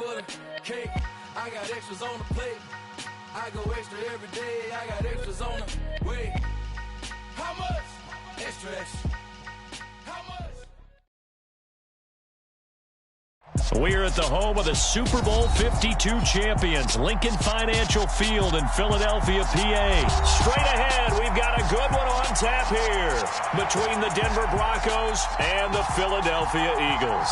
for the cake. I got extras on the plate. I go extra every day. I got extras on the way. How much? Extra, extra. How much? We're at the home of the Super Bowl 52 champions, Lincoln Financial Field in Philadelphia, PA. Straight ahead, we've got a good one on tap here between the Denver Broncos and the Philadelphia Eagles.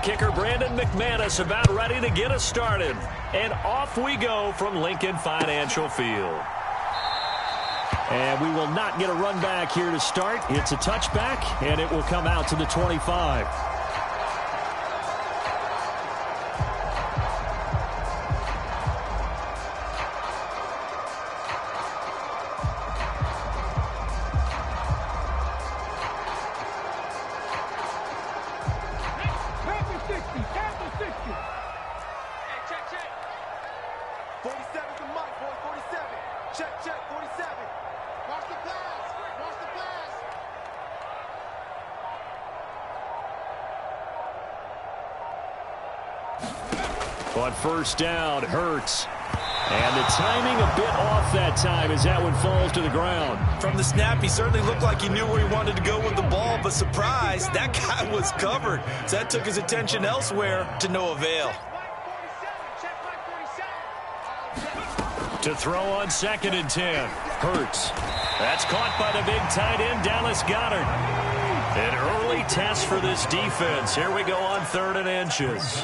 Kicker Brandon McManus about ready to get us started. And off we go from Lincoln Financial Field. And we will not get a run back here to start. It's a touchback, and it will come out to the 25. On first down, Hurts. And the timing a bit off that time as that one falls to the ground. From the snap, he certainly looked like he knew where he wanted to go with the ball, but surprise, that guy was covered. So that took his attention elsewhere to no avail. To throw on 2nd and 10, Hurts. That's caught by the big tight end, Dallas Goedert. An early test for this defense. Here we go on 3rd and inches.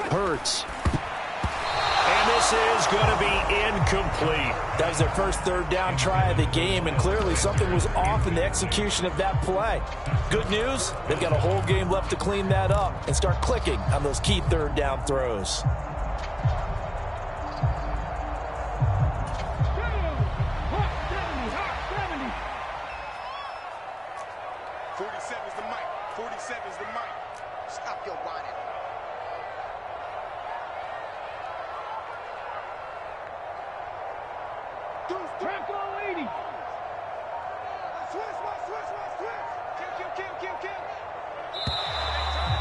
Hurts. And this is going to be incomplete. That was their first 3rd down try of the game, and clearly something was off in the execution of that play. Good news, they've got a whole game left to clean that up and start clicking on those key 3rd down throws.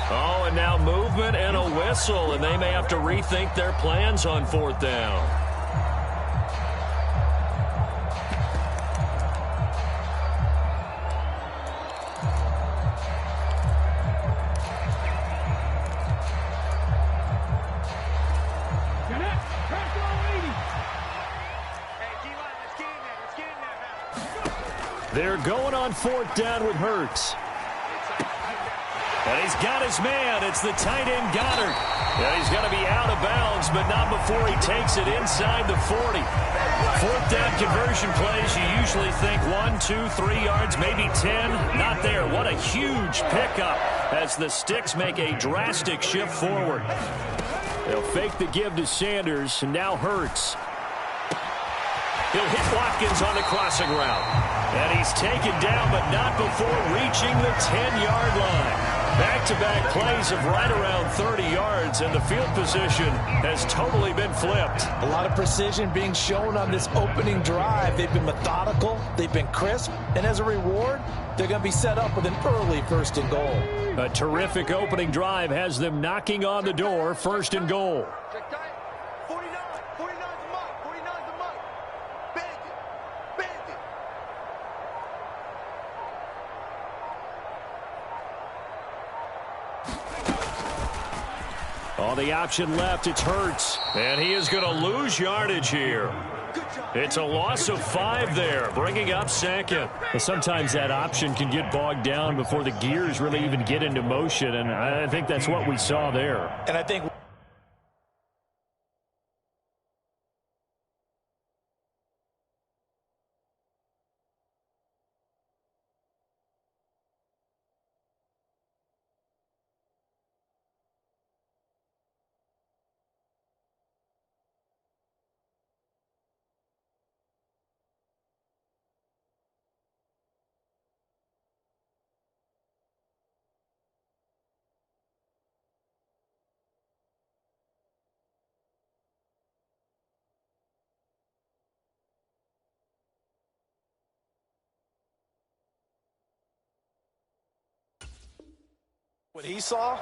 Oh, and now movement and a whistle, and they may have to rethink their plans on 4th down. They're going on 4th down with Hurts. And he's got his man. It's the tight end, Goedert. And he's going to be out of bounds, but not before he takes it inside the 40. 4th down conversion plays, you usually think 1, 2, 3 yards, maybe 10. Not there. What a huge pickup as the Sticks make a drastic shift forward. They'll fake the give to Sanders, and now Hurts. He'll hit Watkins on the crossing route. And he's taken down, but not before reaching the 10-yard line. Back-to-back plays of right around 30 yards, and the field position has totally been flipped. A lot of precision being shown on this opening drive. They've been methodical, they've been crisp, and as a reward, they're going to be set up with an early 1st and goal. A terrific opening drive has them knocking on the door, 1st and goal. On the option left, it's Hurts. And he is going to lose yardage here. It's a loss of 5 there, bringing up 2nd. Well, sometimes that option can get bogged down before the gears really even get into motion, and I think that's what we saw there. And I think What he saw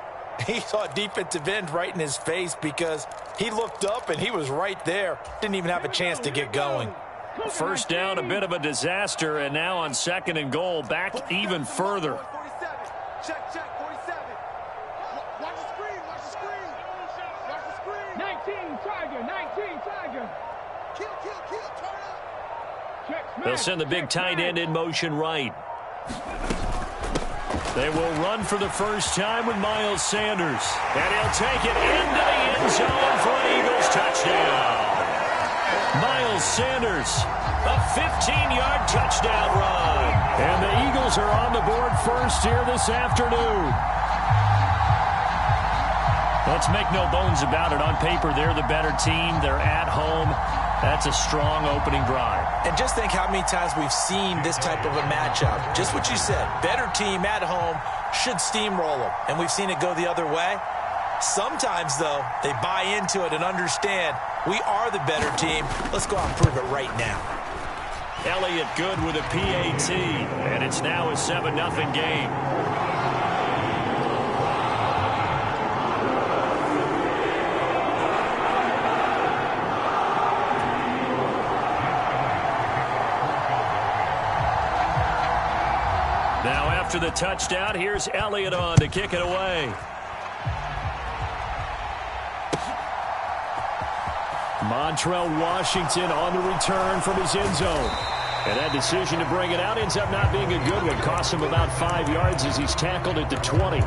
defensive end right in his face because he looked up and he was right there. Didn't even have a chance to get going. First down, a bit of a disaster, and now on 2nd and goal, back even further. 47. Check, 47. Watch the screen, watch the screen. Watch the screen. 19 Tiger. Kill, turn up. Check, they'll send the big tight end in motion right. They will run for the first time with Miles Sanders. And he'll take it into the end zone for an Eagles touchdown. Miles Sanders, a 15-yard touchdown run. And the Eagles are on the board first here this afternoon. Let's make no bones about it. On paper, they're the better team. They're at home. That's a strong opening drive. And just think how many times we've seen this type of a matchup. Just what you said, better team at home should steamroll them. And we've seen it go the other way. Sometimes, though, they buy into it and understand we are the better team. Let's go out and prove it right now. Elliott good with a PAT, and it's now a 7-0 game. Now after the touchdown, here's Elliott on to kick it away. Montrell Washington on the return from his end zone. And that decision to bring it out ends up not being a good one. Costs him about 5 yards as he's tackled at the 20.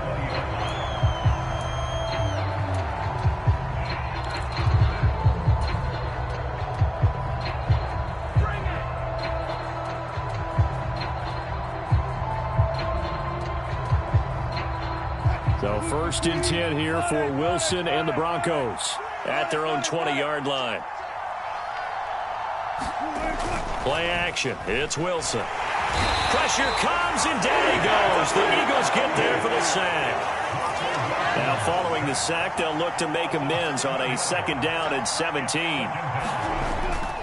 So 1st and 10 here for Wilson and the Broncos at their own 20-yard line. Play action. It's Wilson. Pressure comes, and down he goes. The Eagles get there for the sack. Now following the sack, they'll look to make amends on a 2nd down and 17.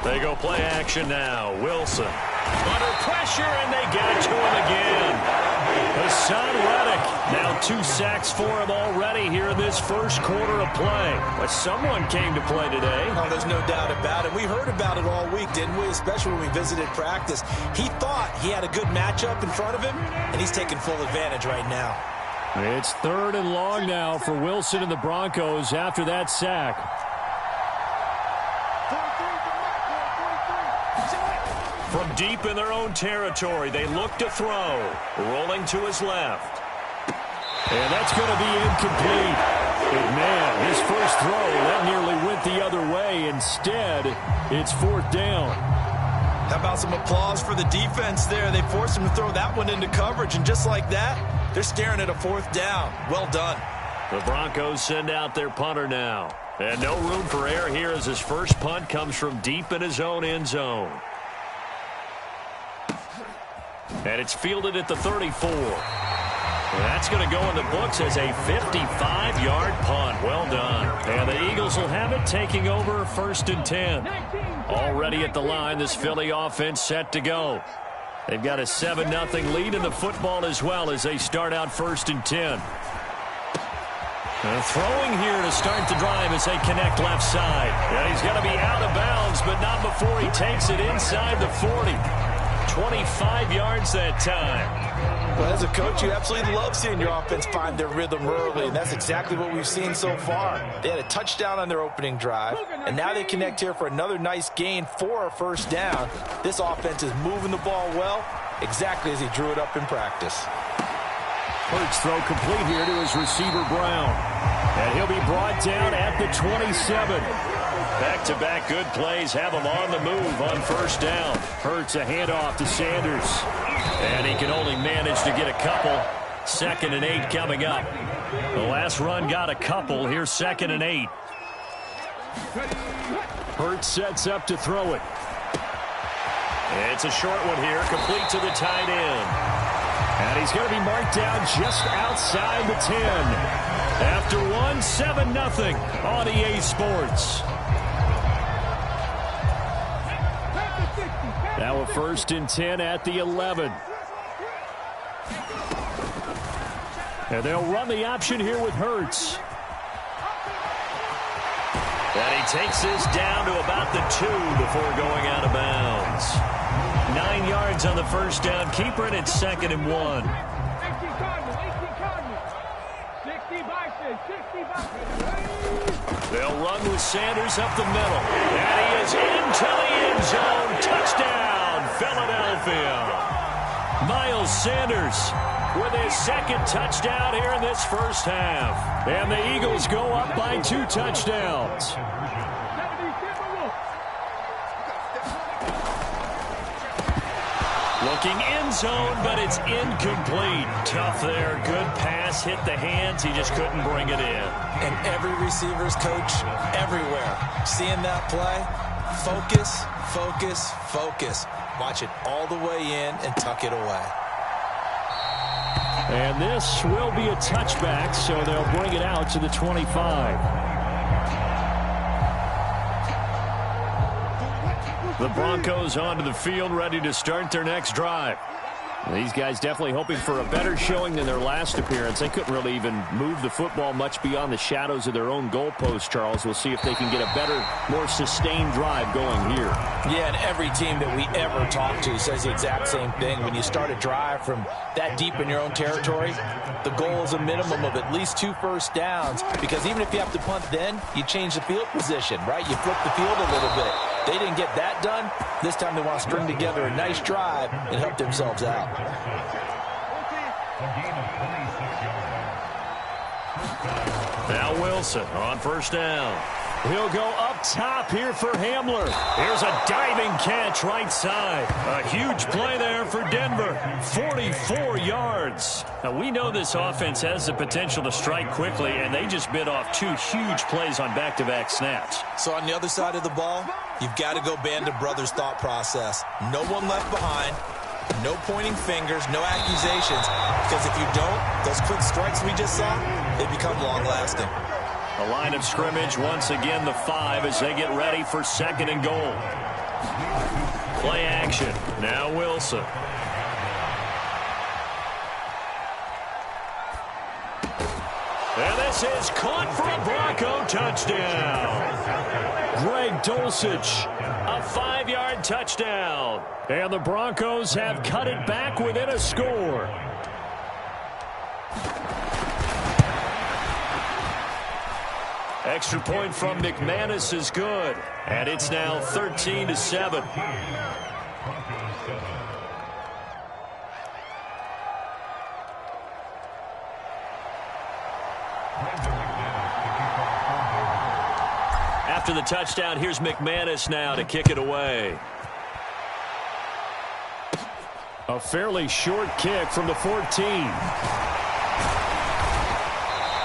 They go play action now. Wilson under pressure, and they get it to him again. Hassan Reddick, now 2 sacks for him already here in this first quarter of play. But someone came to play today. Oh, there's no doubt about it. We heard about it all week, didn't we? Especially when we visited practice. He thought he had a good matchup in front of him, and he's taking full advantage right now. It's 3rd and long now for Wilson and the Broncos after that sack. From deep in their own territory, they look to throw. Rolling to his left. And that's going to be incomplete. But man, his first throw, that nearly went the other way. Instead, it's 4th down. How about some applause for the defense there? They forced him to throw that one into coverage, and just like that, they're staring at a 4th down. Well done. The Broncos send out their punter now. And no room for error here as his first punt comes from deep in his own end zone. And it's fielded at the 34. That's going to go in the books as a 55-yard punt. Well done. And the Eagles will have it, taking over 1st and 10. Already at the line, this Philly offense set to go. They've got a 7-0 lead in the football as well as they start out 1st and 10. And throwing here to start the drive as they connect left side. Yeah, he's going to be out of bounds, but not before he takes it inside the 40. 25 yards that time. Well, as a coach, you absolutely love seeing your offense find their rhythm early, and that's exactly what we've seen so far. They had a touchdown on their opening drive, and now they connect here for another nice gain for a 1st down. This offense is moving the ball well, exactly as he drew it up in practice. Hurts throw complete here to his receiver, Brown. And he'll be brought down at the 27. Back-to-back good plays have him on the move on 1st down. Hurts a handoff to Sanders. And he can only manage to get a couple. 2nd and 8 coming up. The last run got a couple. Here's 2nd and 8. Hurts sets up to throw it. It's a short one here, complete to the tight end. And he's going to be marked down just outside the 10. After one, 7-0 on EA Sports. Now a 1st and 10 at the 11. And they'll run the option here with Hurts. And he takes this down to about the 2 before going out of bounds. 9 yards on the first down. Keeper it at 2nd and 1. They'll run with Sanders up the middle. And he is into the end zone. Touchdown, Philadelphia. Miles Sanders with his 2nd touchdown here in this first half. And the Eagles go up by 2 touchdowns. Looking end zone, but it's incomplete. Tough there. Good pass. Hit the hands. He just couldn't bring it in. And every receiver's coach everywhere. Seeing that play, focus, focus, focus. Watch it all the way in and tuck it away. And this will be a touchback, so they'll bring it out to the 25. The Broncos onto the field, ready to start their next drive. These guys definitely hoping for a better showing than their last appearance. They couldn't really even move the football much beyond the shadows of their own goalpost, Charles. We'll see if they can get a better, more sustained drive going here. Yeah, and every team that we ever talk to says the exact same thing. When you start a drive from that deep in your own territory, the goal is a minimum of at least 2 first downs, because even if you have to punt then, you change the field position, right? You flip the field a little bit. They didn't get that done. This time they want to string together a nice drive and help themselves out. Now Wilson on first down. He'll go up top here for Hamler. Here's a diving catch right side. A huge play there for Denver. 44 yards. Now, we know this offense has the potential to strike quickly, and they just bit off 2 huge plays on back-to-back snaps. So on the other side of the ball, you've got to go band of brothers thought process. No one left behind. No pointing fingers, no accusations. Because if you don't, those quick strikes we just saw, they become long-lasting. A line of scrimmage, once again, the 5 as they get ready for 2nd and goal. Play action. Now Wilson. And this is caught for a Bronco touchdown. Greg Dulcich, a 5-yard touchdown. And the Broncos have cut it back within a score. Extra point from McManus is good. And it's now 13-7. After the touchdown, here's McManus now to kick it away. A fairly short kick from the 14.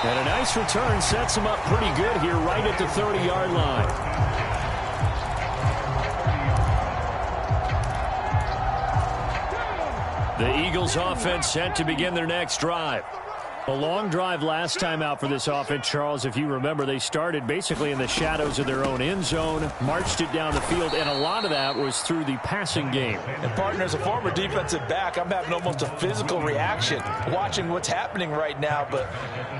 And a nice return sets him up pretty good here right at the 30-yard line. The Eagles offense set to begin their next drive. A long drive last time out for this offense, Charles. If you remember, they started basically in the shadows of their own end zone, marched it down the field, and a lot of that was through the passing game. And, partner, as a former defensive back, I'm having almost a physical reaction watching what's happening right now. But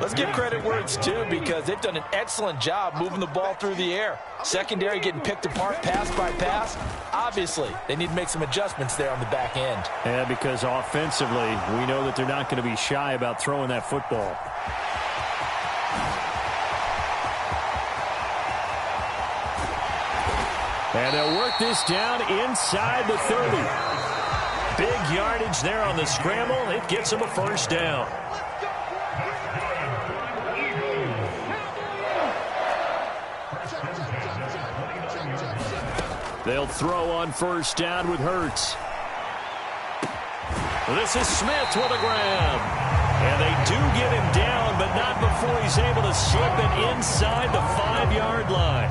let's give credit where it's due, because they've done an excellent job moving the ball through the air. Secondary getting picked apart pass by pass. Obviously, they need to make some adjustments there on the back end. Yeah, because offensively, we know that they're not going to be shy about throwing that football. And they'll work this down inside the 30. Big yardage there on the scramble. It gets them a first down. They'll throw on first down with Hurts. This is Smith with a grab. And they do get him down, but not before he's able to slip it inside the 5-yard line.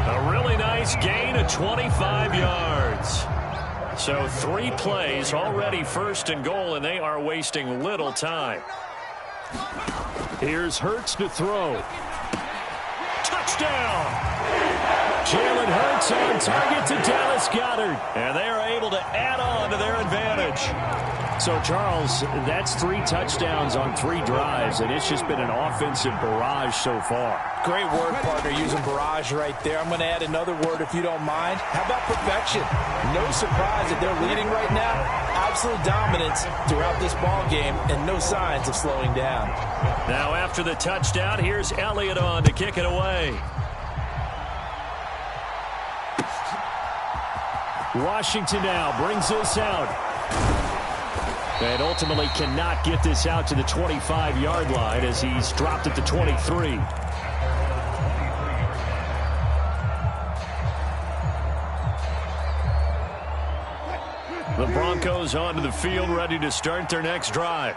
A really nice gain of 25 yards. So 3 plays, already first and goal, and they are wasting little time. Here's Hurts to throw. Touchdown! Jalen Hurts on target to Dallas Goedert. And they are able to add on to their advantage. So, Charles, that's 3 touchdowns on 3 drives, and it's just been an offensive barrage so far. Great word, partner, using barrage right there. I'm going to add another word if you don't mind. How about perfection? No surprise that they're leading right now. Absolute dominance throughout this ball game and no signs of slowing down. Now, after the touchdown, here's Elliott on to kick it away. Washington now brings this out. And ultimately cannot get this out to the 25-yard line as he's dropped at the 23. The Broncos onto the field, ready to start their next drive.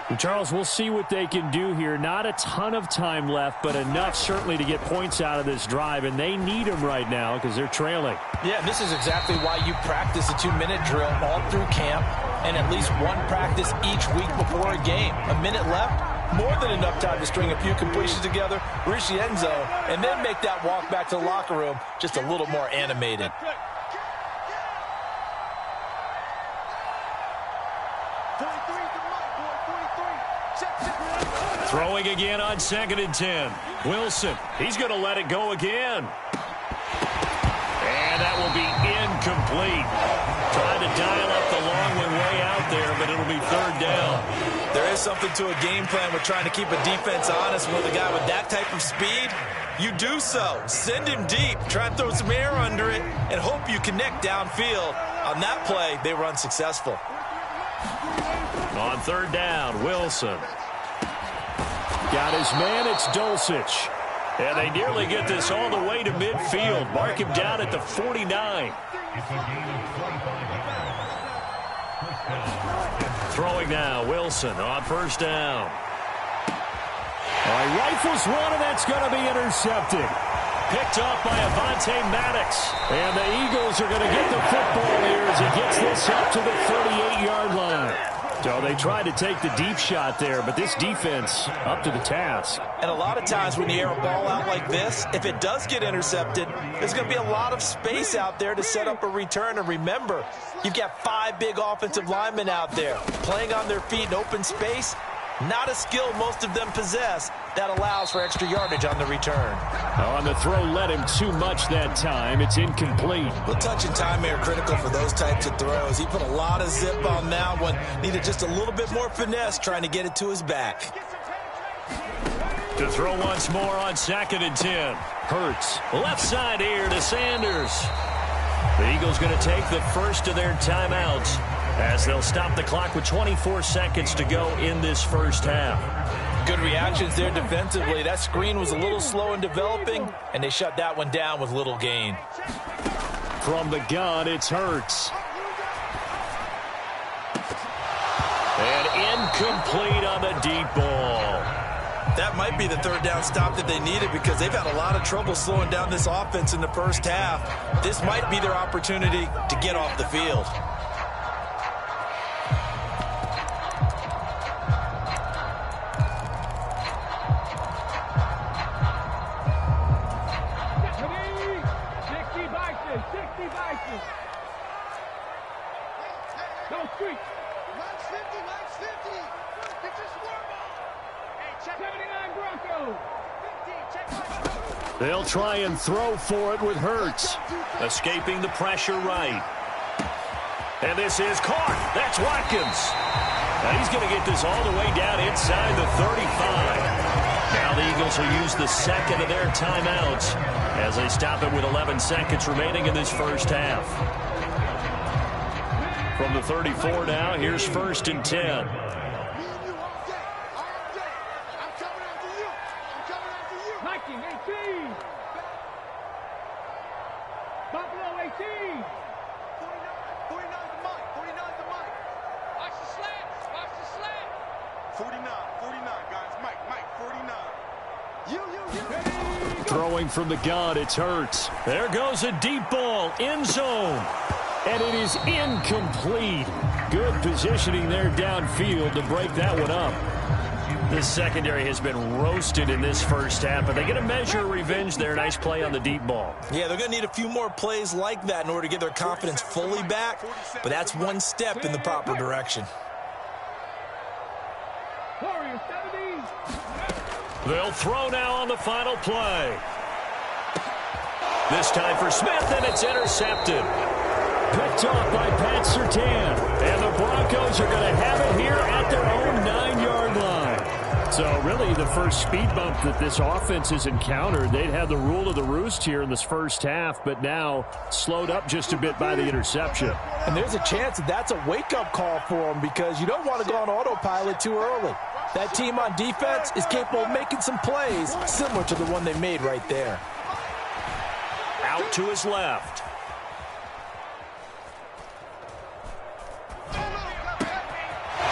And Charles, we'll see what they can do here. Not a ton of time left, but enough certainly to get points out of this drive, and they need them right now because they're trailing. Yeah, this is exactly why you practice a 2-minute drill all through camp and at least one practice each week before a game. A minute left, more than enough time to string a few completions together, reach the end zone, and then make that walk back to the locker room just a little more animated. Throwing again on 2nd and 10. Wilson, he's going to let it go again. And that will be incomplete. Trying to dial up the long one way out there, but it'll be 3rd down. There is something to a game plan with trying to keep a defense honest with a guy with that type of speed. You do so. Send him deep. Try and throw some air under it and hope you connect downfield. On that play, they were unsuccessful. On 3rd down, Wilson. Got his man, it's Dulcich. And they nearly get this all the way to midfield. Mark him down at the 49. Throwing now, Wilson on 1st down. All right, rifles one, and that's going to be intercepted. Picked off by Avonte Maddox. And the Eagles are going to get the football here as he gets this up to the 38-yard line. So they tried to take the deep shot there, but this defense up to the task. And a lot of times when you air a ball out like this, if it does get intercepted, there's going to be a lot of space out there to set up a return. And remember, you've got 5 big offensive linemen out there playing on their feet in open space. Not a skill most of them possess. That allows for extra yardage on the return. On the throw, led him too much that time. It's incomplete. Well, touch and time are critical for those types of throws. He put a lot of zip on that one. Needed just a little bit more finesse trying to get it to his back. To throw once more on 2nd and 10. Hurts. Left side here to Sanders. The Eagles going to take the first of their timeouts as they'll stop the clock with 24 seconds to go in this first half. Good reactions there defensively. That screen was a little slow in developing, and they shut that one down with little gain. From the gun, it's Hurts. And incomplete on the deep ball. That might be the 3rd down stop that they needed because they've had a lot of trouble slowing down this offense in the first half. This might be their opportunity to get off the field. They'll try and throw for it with Hurts. Escaping the pressure right. And this is caught. That's Watkins. Now he's going to get this all the way down inside the 35. Now the Eagles will use the 2nd of their timeouts as they stop it with 11 seconds remaining in this first half. From the 34 now, here's 1st and 10. Throwing from the gun, it's Hurts. There goes a deep ball, end zone. And it is incomplete. Good positioning there downfield to break that one up. This secondary has been roasted in this first half, but they get a measure of revenge there. Nice play on the deep ball. Yeah, they're going to need a few more plays like that in order to get their confidence fully back, but that's one step in the proper direction. They'll throw now on the final play. This time for Smith, and it's intercepted. Picked off by Pat Surtain. And the Broncos are going to have it here at their own 9-yard line. So really the first speed bump that this offense has encountered. They'd had the rule of the roost here in this first half, but now slowed up just a bit by the interception. And there's a chance that that's a wake-up call for them because you don't want to go on autopilot too early. That team on defense is capable of making some plays similar to the one they made right there. Out to his left.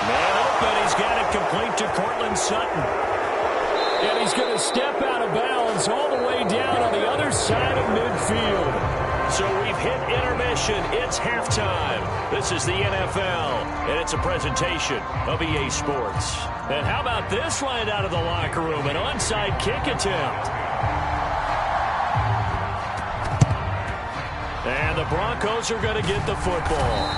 Man open, he's got it complete to Courtland Sutton. And he's going to step out of bounds all the way down on the other side of midfield. So we've hit intermission. It's halftime. This is the NFL, and it's a presentation of EA Sports. And how about this right out of the locker room? An onside kick attempt. And the Broncos are going to get the football.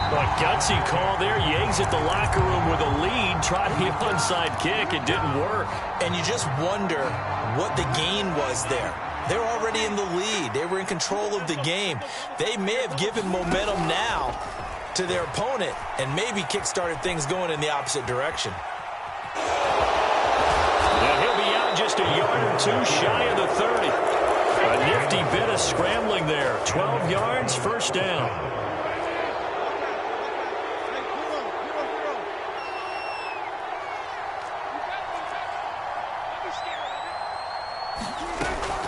A gutsy call there. Yanks at the locker room with a lead. Tried the onside kick. It didn't work. And you just wonder what the gain was there. They're already in the lead. They were in control of the game. They may have given momentum now to their opponent and maybe kick-started things going in the opposite direction. And he'll be out just a yard or two shy of the 30. A nifty bit of scrambling there. 12 yards, first down.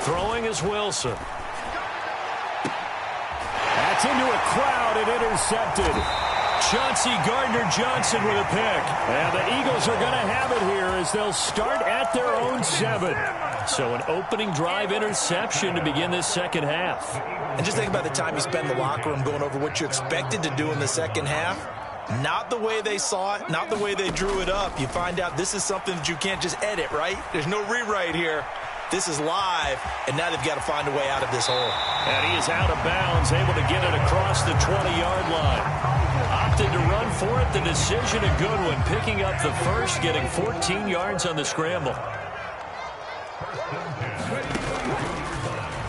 Throwing is Wilson. That's into a crowd and intercepted. Chauncey Gardner-Johnson with a pick. And the Eagles are going to have it here as they'll start at their own 7. So an opening drive interception to begin this second half. And just think about the time you spend in the locker room going over what you expected to do in the second half. Not the way they saw it, not the way they drew it up. You find out this is something that you can't just edit, right? There's no rewrite here. This is live, and now they've got to find a way out of this hole. And he is out of bounds, able to get it across the 20-yard line. Opted to run for it. The decision a good one. Picking up the first, getting 14 yards on the scramble.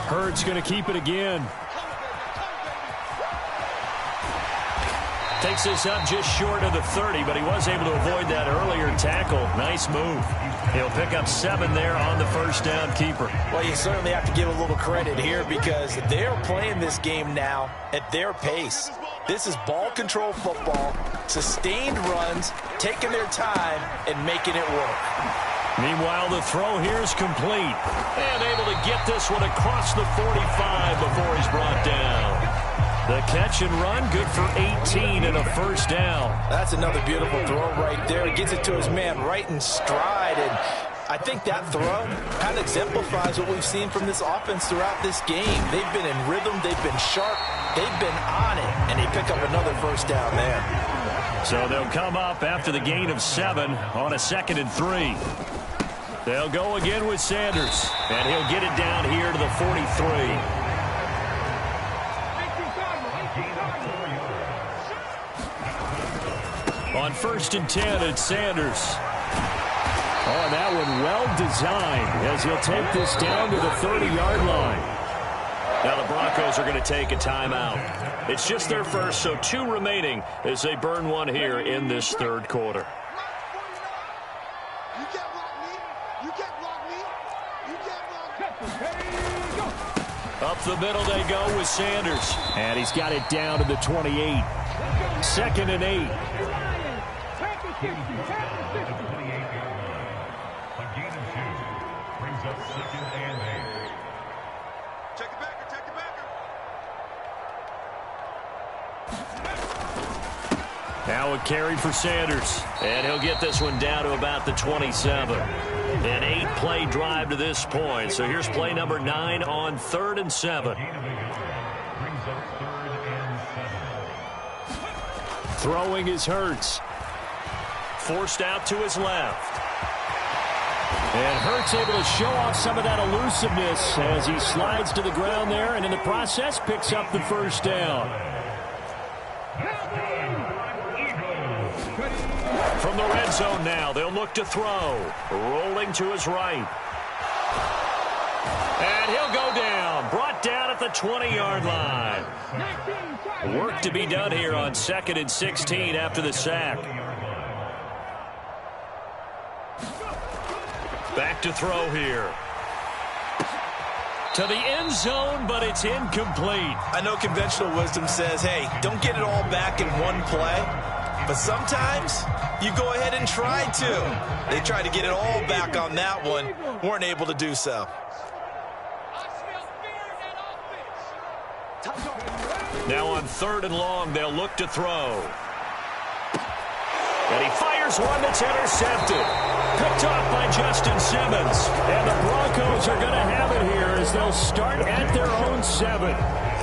Hurts going to keep it again. Takes this up just short of the 30, but he was able to avoid that earlier tackle. Nice move. He'll pick up 7 there on the first down keeper. Well, you certainly have to give a little credit here because they're playing this game now at their pace. This is ball control football, sustained runs, taking their time, and making it work. Meanwhile, the throw here is complete. And able to get this one across the 45 before he's brought down. The catch and run, good for 18 and a first down. That's another beautiful throw right there. He gets it to his man right in stride. And I think that throw kind of exemplifies what we've seen from this offense throughout this game. They've been in rhythm. They've been sharp. They've been on it. And they pick up another first down there. So they'll come up after the gain of 7 on a 2nd and 3. They'll go again with Sanders. And he'll get it down here to the 43. On 1st and 10, it's Sanders. Oh, and that one well designed as he'll take this down to the 30-yard line. Now the Broncos are going to take a timeout. It's just their first, so 2 remaining as they burn one here in this third quarter. Up the middle they go with Sanders. And he's got it down to the 28. 2nd and 8. A gain of 2 brings up 2nd and 8. Check it back, check it back. Now a carry for Sanders. And he'll get this one down to about the 27. An 8-play drive to this point. So here's play number 9 on 3rd and 7. Throwing is Hurts. Forced out to his left. And Hurts able to show off some of that elusiveness as he slides to the ground there and in the process picks up the first down. From the red zone now, they'll look to throw. Rolling to his right. And he'll go down. Brought down at the 20-yard line. Work to be done here on 2nd and 16 after the sack. Back to throw here. To the end zone, but it's incomplete. I know conventional wisdom says, hey, don't get it all back in one play. But sometimes you go ahead and try to. They tried to get it all back on that one. Weren't able to do so. Now on 3rd and long, they'll look to throw. And he fires one that's intercepted. Picked off by Justin Simmons. And the Broncos are going to have it here as they'll start at their own 7.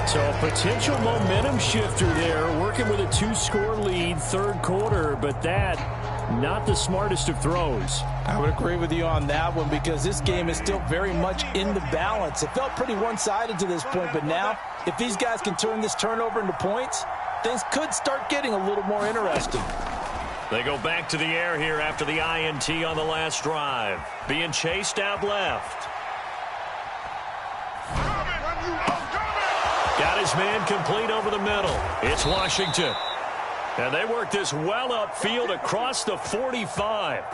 So a potential momentum shifter there, working with a 2-score lead, 3rd quarter, but that, not the smartest of throws. I would agree with you on that one because this game is still very much in the balance. It felt pretty one-sided to this point, but now, if these guys can turn this turnover into points, things could start getting a little more interesting. They go back to the air here after the INT on the last drive. Being chased out left. Got his man complete over the middle. It's Washington. And they work this well upfield across the 45.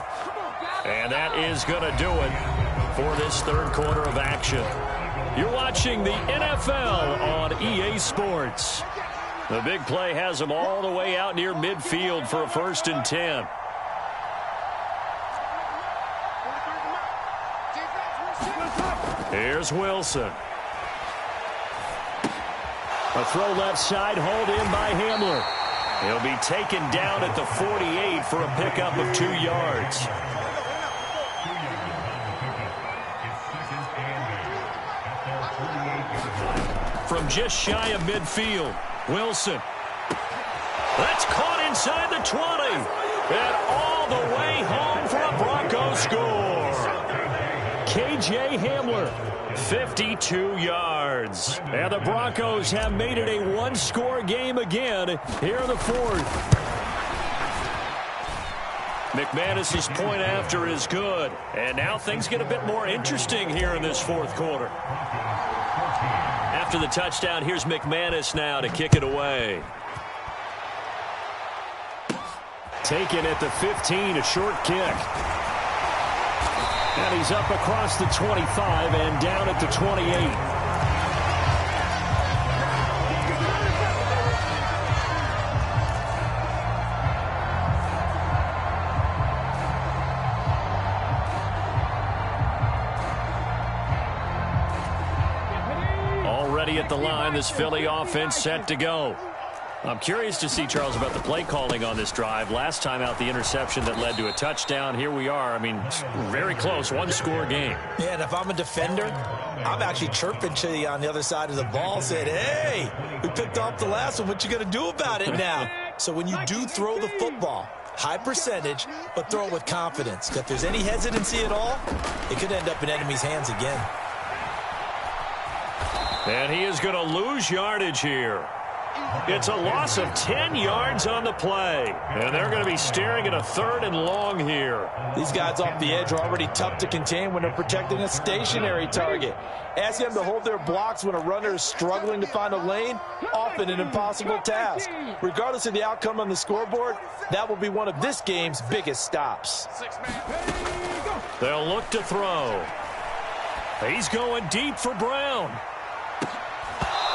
And that is going to do it for this 3rd quarter of action. You're watching the NFL on EA Sports. The big play has them all the way out near midfield for a 1st and 10. Here's Wilson. A throw left side, hauled in by Hamler. He'll be taken down at the 48 for a pickup of 2 yards. From just shy of midfield, Wilson. That's caught inside the 20. And all the way home for a Broncos score. KJ Hamler, 52 yards. And the Broncos have made it a 1-score game again here in the 4th. McManus's point after is good. And now things get a bit more interesting here in this 4th quarter. After the touchdown, here's McManus now to kick it away. Taken at the 15, a short kick. And he's up across the 25 and down at the 28. Already at the line, this Philly offense set to go. I'm curious to see, Charles, about the play calling on this drive. Last time out, the interception that led to a touchdown. Here we are. I mean, very close, 1-score game. Yeah, and if I'm a defender, I'm actually chirping to you on the other side of the ball, saying, hey, we picked off the last one. What you going to do about it now? So when you do throw the football, high percentage, but throw it with confidence. If there's any hesitancy at all, it could end up in enemy's hands again. And he is going to lose yardage here. It's a loss of 10 yards on the play. And they're going to be staring at a 3rd and long here. These guys off the edge are already tough to contain when they're protecting a stationary target. Asking them to hold their blocks when a runner is struggling to find a lane, often an impossible task. Regardless of the outcome on the scoreboard, that will be one of this game's biggest stops. They'll look to throw. He's going deep for Brown.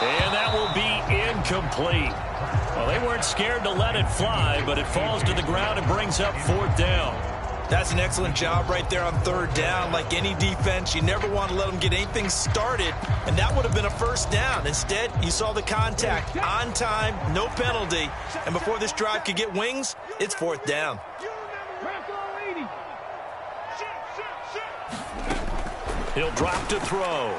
And that will be incomplete. Well, they weren't scared to let it fly, but it falls to the ground and brings up 4th down. That's an excellent job right there on 3rd down. Like any defense, you never want to let them get anything started, and that would have been a 1st down. Instead, you saw the contact on time, no penalty, and before this drive could get wings, it's 4th down. He'll drop to throw.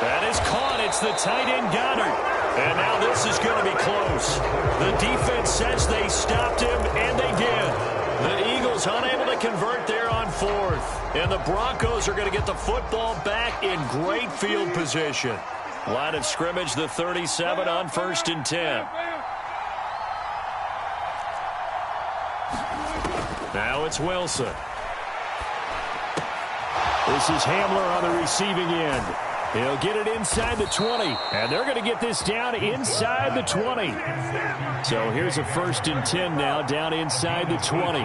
That is caught. It's the tight end Goddard. And now this is going to be close. The defense says they stopped him, and they did. The Eagles unable to convert there on 4th. And the Broncos are going to get the football back in great field position. Line of scrimmage, the 37 on 1st and 10. Now it's Wilson. This is Hamler on the receiving end. He'll get it inside the 20, and they're going to get this down inside the 20. So here's a 1st and 10 now, down inside the 20.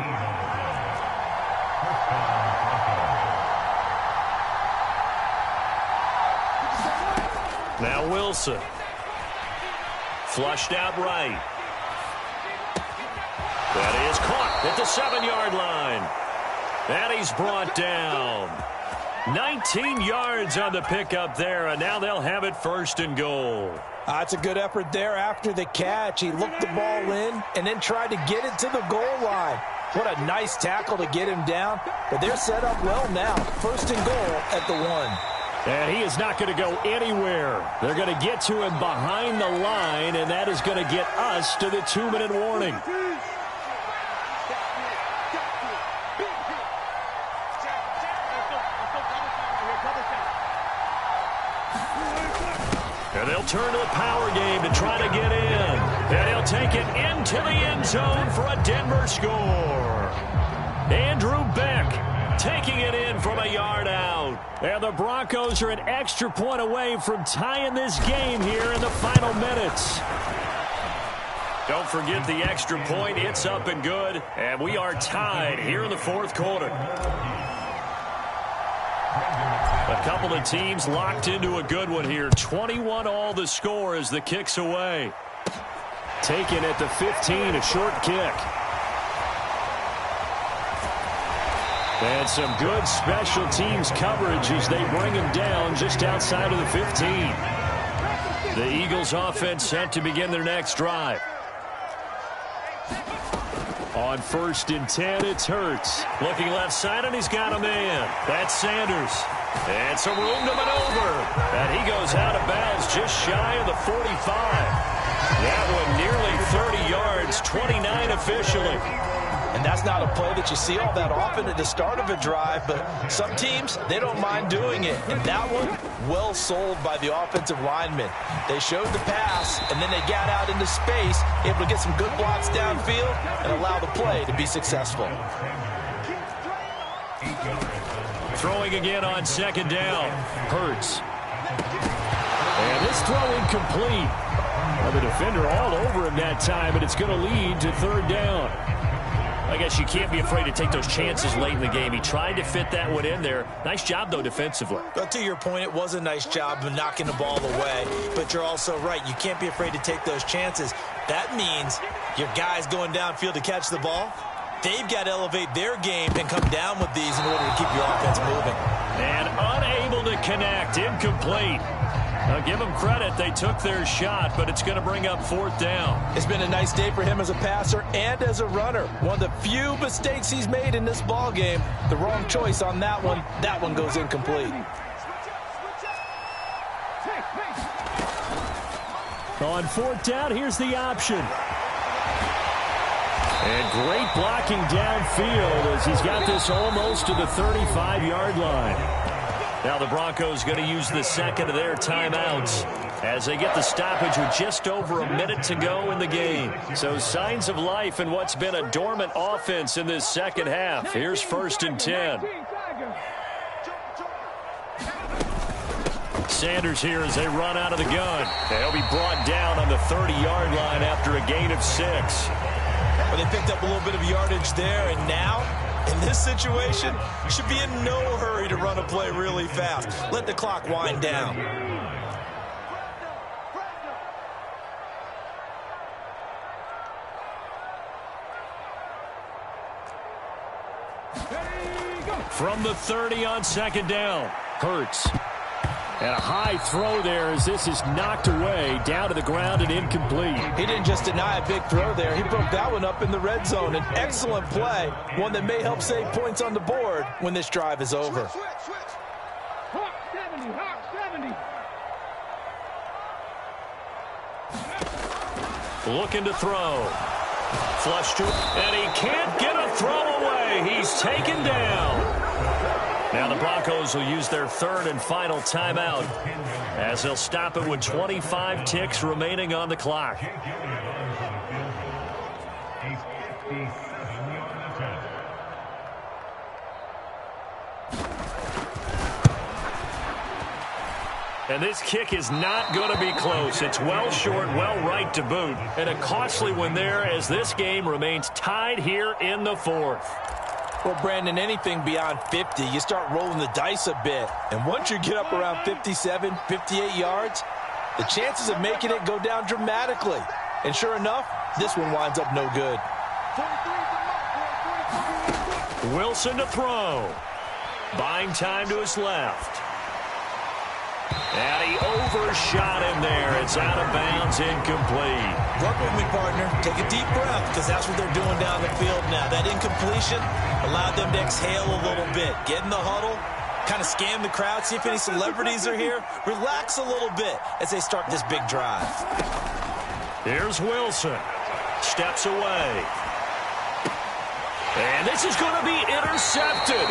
Now Wilson. Flushed out right. That is caught at the 7-yard line. And he's brought down. 19 yards on the pickup there, and now they'll have it 1st and goal. That's a good effort there after the catch. He looked the ball in and then tried to get it to the goal line. What a nice tackle to get him down. But they're set up well now. 1st and goal at the 1. And he is not going to go anywhere. They're going to get to him behind the line, and that is going to get us to the 2-minute warning. And they'll turn to the power game to try to get in. And he'll take it into the end zone for a Denver score. Andrew Beck taking it in from a yard out. And the Broncos are an extra point away from tying this game here in the final minutes. Don't forget the extra point. It's up and good. And we are tied here in the 4th quarter. A couple of teams locked into a good one here. 21-all the score as the kick's away. Taken at the 15, a short kick. And some good special teams coverage as they bring him down just outside of the 15. The Eagles offense set to begin their next drive. On 1st and 10, it's Hurts. Looking left side, and he's got a man. That's Sanders. And some room to maneuver. And he goes out of bounds just shy of the 45. That one nearly 30 yards, 29 officially. And that's not a play that you see all that often at the start of a drive, but some teams, they don't mind doing it. And that one, well sold by the offensive linemen. They showed the pass, and then they got out into space, able to get some good blocks downfield and allow the play to be successful. Throwing again on 2nd down. Hurts. And this throw incomplete. Well, the defender all over him that time, and it's going to lead to 3rd down. I guess you can't be afraid to take those chances late in the game. He tried to fit that one in there. Nice job, though, defensively. Well, to your point, it was a nice job of knocking the ball away. But you're also right. You can't be afraid to take those chances. That means your guys going downfield to catch the ball, they've got to elevate their game and come down with these in order to keep your offense moving. And unable to connect. Incomplete. Now, give them credit. They took their shot, but it's going to bring up 4th down. It's been a nice day for him as a passer and as a runner. One of the few mistakes he's made in this ball game. The wrong choice on that one. That one goes incomplete. On 4th down, here's the option. And great blocking downfield as he's got this almost to the 35-yard line. Now the Broncos going to use the 2nd of their timeouts as they get the stoppage with just over a minute to go in the game. So signs of life in what's been a dormant offense in this 2nd half. Here's 1st and 10. Sanders here as they run out of the gun. They'll be brought down on the 30-yard line after a gain of 6. Well, they picked up a little bit of yardage there, and now, in this situation, should be in no hurry to run a play really fast. Let the clock wind down. From the 30 on 2nd down, Hurts. And a high throw there as this is knocked away, down to the ground and incomplete. He didn't just deny a big throw there. He broke that one up in the red zone. An excellent play, one that may help save points on the board when this drive is over. Hawk 70, Hawk 70. Looking to throw. Flush to, and he can't get a throw away. He's taken down. Now the Broncos will use their 3rd and final timeout as they'll stop it with 25 ticks remaining on the clock. And this kick is not going to be close. It's well short, well right to boot. And a costly one there as this game remains tied here in the fourth. Well, Brandon, anything beyond 50, you start rolling the dice a bit. And once you get up around 57, 58 yards, the chances of making it go down dramatically. And sure enough, this one winds up no good. Wilson to throw. Buying time to his left. And he overshot him there. It's out of bounds, incomplete. Work with me, partner. Take a deep breath, because that's what they're doing down the field now. That incompletion allowed them to exhale a little bit. Get in the huddle, kind of scan the crowd, see if any celebrities are here. Relax a little bit as they start this big drive. Here's Wilson. Steps away. And this is going to be intercepted.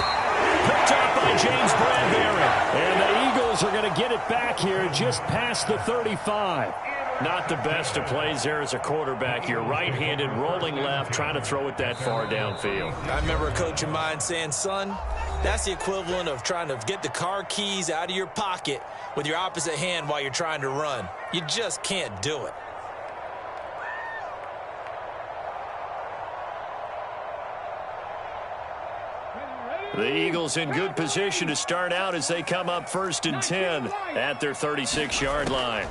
Picked up by James Bradbury. And the Eagles are going to get it back here just past the 35. Not the best of plays there as a quarterback. You're right-handed, rolling left, trying to throw it that far downfield. I remember a coach of mine saying, son, that's the equivalent of trying to get the car keys out of your pocket with your opposite hand while you're trying to run. You just can't do it. The Eagles in good position to start out as they come up 1st and 10 at their 36-yard line.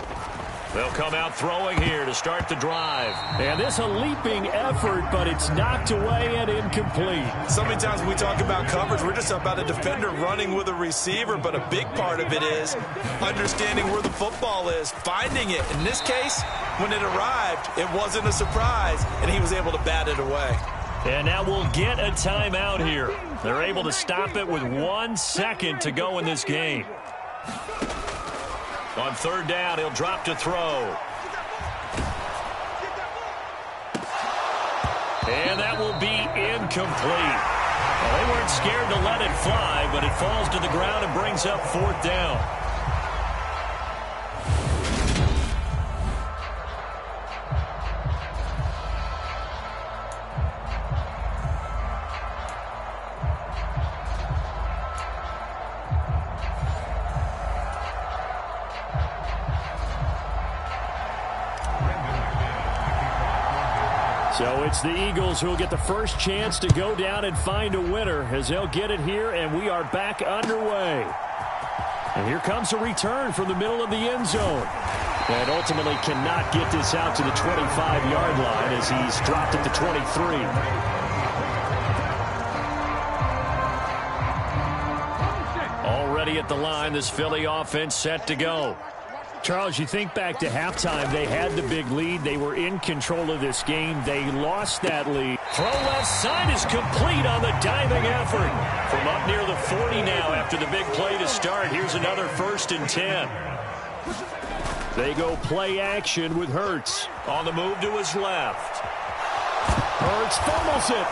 They'll come out throwing here to start the drive. And this a leaping effort, but it's knocked away and incomplete. So many times when we talk about coverage, we're just about a defender running with a receiver, but a big part of it is understanding where the football is, finding it. In this case, when it arrived, it wasn't a surprise, and he was able to bat it away. And now we'll get a timeout here. They're able to stop it with 1 second to go in this game. On 3rd down, he'll drop to throw. And that will be incomplete. Well, they weren't scared to let it fly, but it falls to the ground and brings up 4th down. So it's the Eagles who will get the first chance to go down and find a winner as they'll get it here, and we are back underway. And here comes a return from the middle of the end zone. And ultimately cannot get this out to the 25-yard line as he's dropped at the 23. Already at the line, this Philly offense set to go. Charles, you think back to halftime, they had the big lead. They were in control of this game. They lost that lead. Throw left side is complete on the diving effort. From up near the 40 now after the big play to start. Here's another 1st and 10. They go play action with Hurts. On the move to his left. Hurts fumbles it.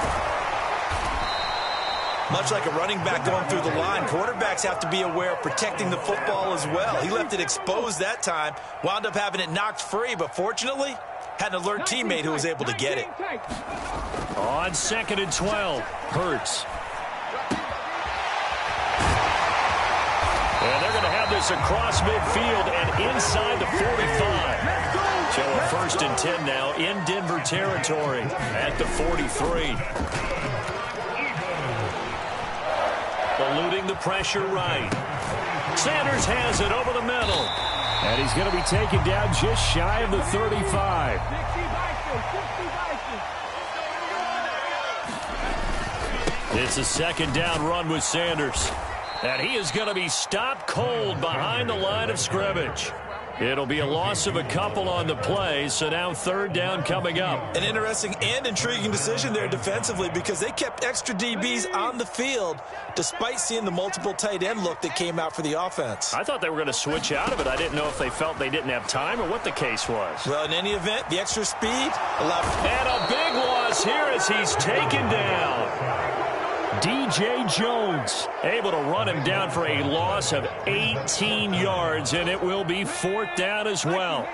Much like a running back going through the line, quarterbacks have to be aware of protecting the football as well. He left it exposed that time, wound up having it knocked free, but fortunately, had an alert teammate who was able to get it. On 2nd and 12, Hurts. And they're going to have this across midfield and inside the 45. So a 1st and 10 now in Denver territory at the 43. Eluding the pressure right. Sanders has it over the middle. And he's going to be taken down just shy of the 35. It's a 2nd down run with Sanders. And he is going to be stopped cold behind the line of scrimmage. It'll be a loss of a couple on the play, so now 3rd down coming up. An interesting and intriguing decision there defensively because they kept extra DBs on the field despite seeing the multiple tight end look that came out for the offense. I thought they were going to switch out of it. I didn't know if they felt they didn't have time or what the case was. Well, in any event, the extra speed allowed... And a big loss here as he's taken down. DJ Jones able to run him down for a loss of 18 yards, and it will be 4th down as well.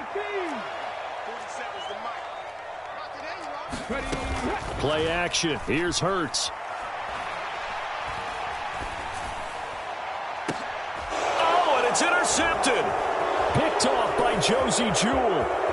Play action. Here's Hurts. Oh, and it's intercepted. Josey Jewell.